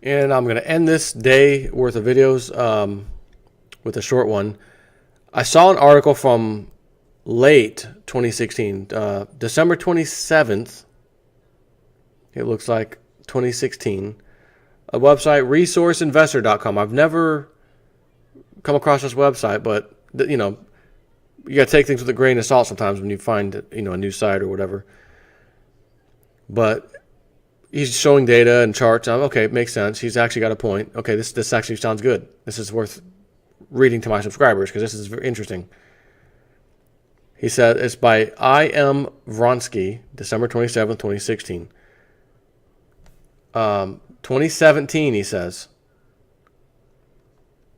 And I'm going to end this day worth of videos with a short one. I saw an article from late 2016, December 27th. It looks like 2016. A website, resourceinvestor.com. I've never come across this website, but you got to take things with a grain of salt sometimes when you find a new site or whatever. But he's showing data and charts. Okay, it makes sense. He's actually got a point. Okay, this actually sounds good. This is worth reading to my subscribers because this is very interesting. He said it's by I.M. Vronsky, December 27th, 2016. 2017, he says,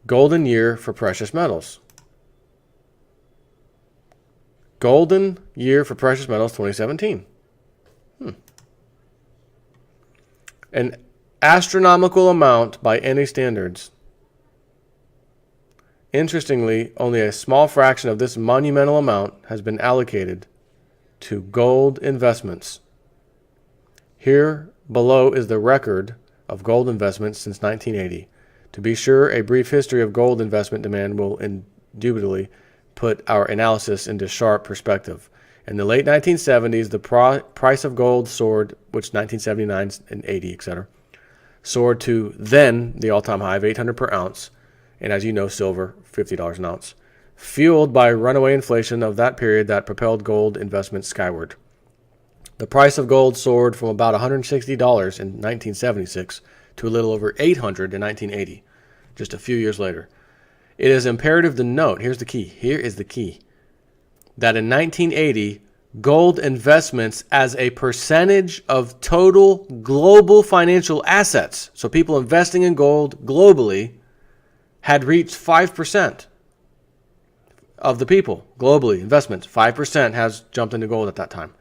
golden year for precious metals. Golden year for precious metals, 2017. An astronomical amount by any standards. Interestingly, only a small fraction of this monumental amount has been allocated to gold investments. Here below is the record of gold investments since 1980. To be sure, a brief history of gold investment demand will indubitably put our analysis into sharp perspective. In the late 1970s, the price of gold soared, which 1979 and 80, etc., soared to then the all-time high of 800 per ounce, and as you know, silver, $50 an ounce, fueled by runaway inflation of that period that propelled gold investments skyward. The price of gold soared from about $160 in 1976 to a little over $800 in 1980, just a few years later. It is imperative to note, here is the key, that in 1980, gold investments as a percentage of total global financial assets, so people investing in gold globally, had reached 5% of the people globally. Investments, 5% has jumped into gold at that time.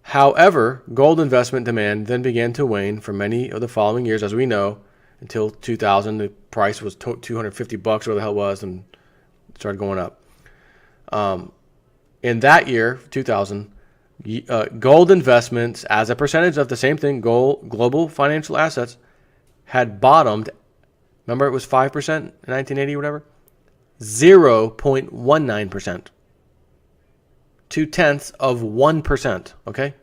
However, gold investment demand then began to wane for many of the following years, as we know, until 2000. The price was $250, whatever the hell it was, and started going up. In that year, 2000, gold investments as a percentage of the same thing, global financial assets, had bottomed. Remember, it was 5% in 1980 or whatever? 0.19%. 0.2%, okay?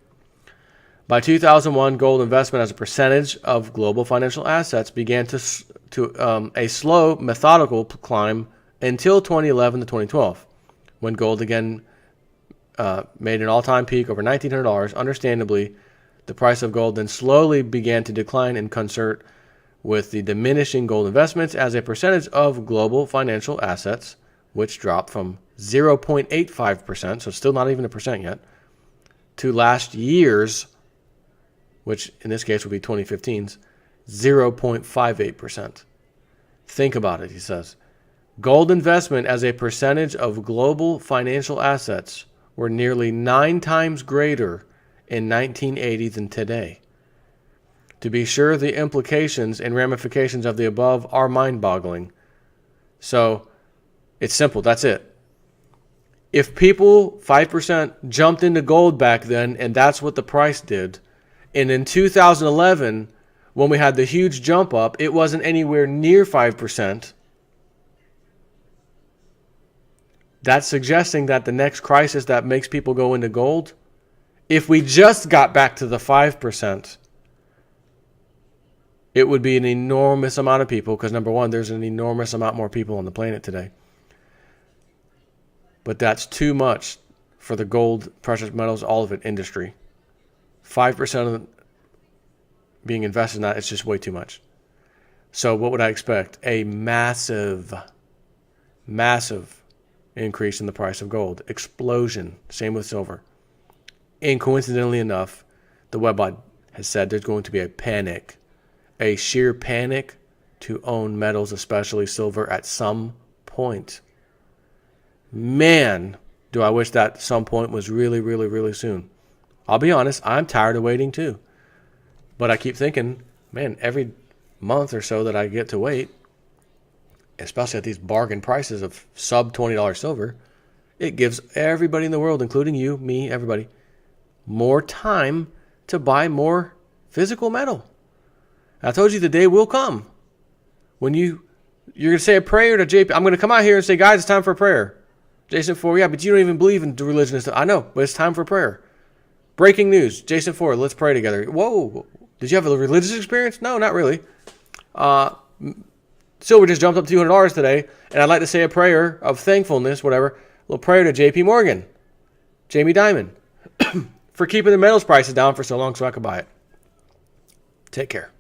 By 2001, gold investment as a percentage of global financial assets began to a slow, methodical climb until 2011 to 2012, when gold again made an all-time peak over $1,900. Understandably, the price of gold then slowly began to decline in concert with the diminishing gold investments as a percentage of global financial assets, which dropped from 0.85%, so still not even a percent yet, to last year's, which in this case would be 2015's, 0.58%. Think about it, he says. Gold investment as a percentage of global financial assets were nearly 9 times greater in 1980 than today. To be sure, the implications and ramifications of the above are mind-boggling. So, it's simple, that's it. If people, 5%, jumped into gold back then, and that's what the price did, and in 2011, when we had the huge jump up, it wasn't anywhere near 5%, that's suggesting that the next crisis that makes people go into gold, if we just got back to the 5%, it would be an enormous amount of people, because number one, there's an enormous amount more people on the planet today. But that's too much for the gold, precious metals, all of it industry. 5% of being invested in that, it's just way too much. So what would I expect? A massive increase in the price of gold. Explosion. Same with silver. And coincidentally enough, the website has said there's going to be a panic. A sheer panic to own metals, especially silver, at some point. Man, do I wish that some point was really, really, really soon. I'll be honest, I'm tired of waiting too. But I keep thinking, man, every month or so that I get to wait, especially at these bargain prices of sub $20 silver, it gives everybody in the world, including you, me, everybody, more time to buy more physical metal. I told you the day will come when you're going to say a prayer to JP. I'm going to come out here and say, guys, it's time for a prayer. Jason 4, yeah, but you don't even believe in religion and stuff. I know, but it's time for prayer. Breaking news. Jason 4, let's pray together. Whoa. Did you have a religious experience? No, not really. Silver just jumped up $200 today, and I'd like to say a prayer of thankfulness, whatever. A little prayer to JP Morgan, Jamie Dimon, for keeping the metals prices down for so long so I could buy it. Take care.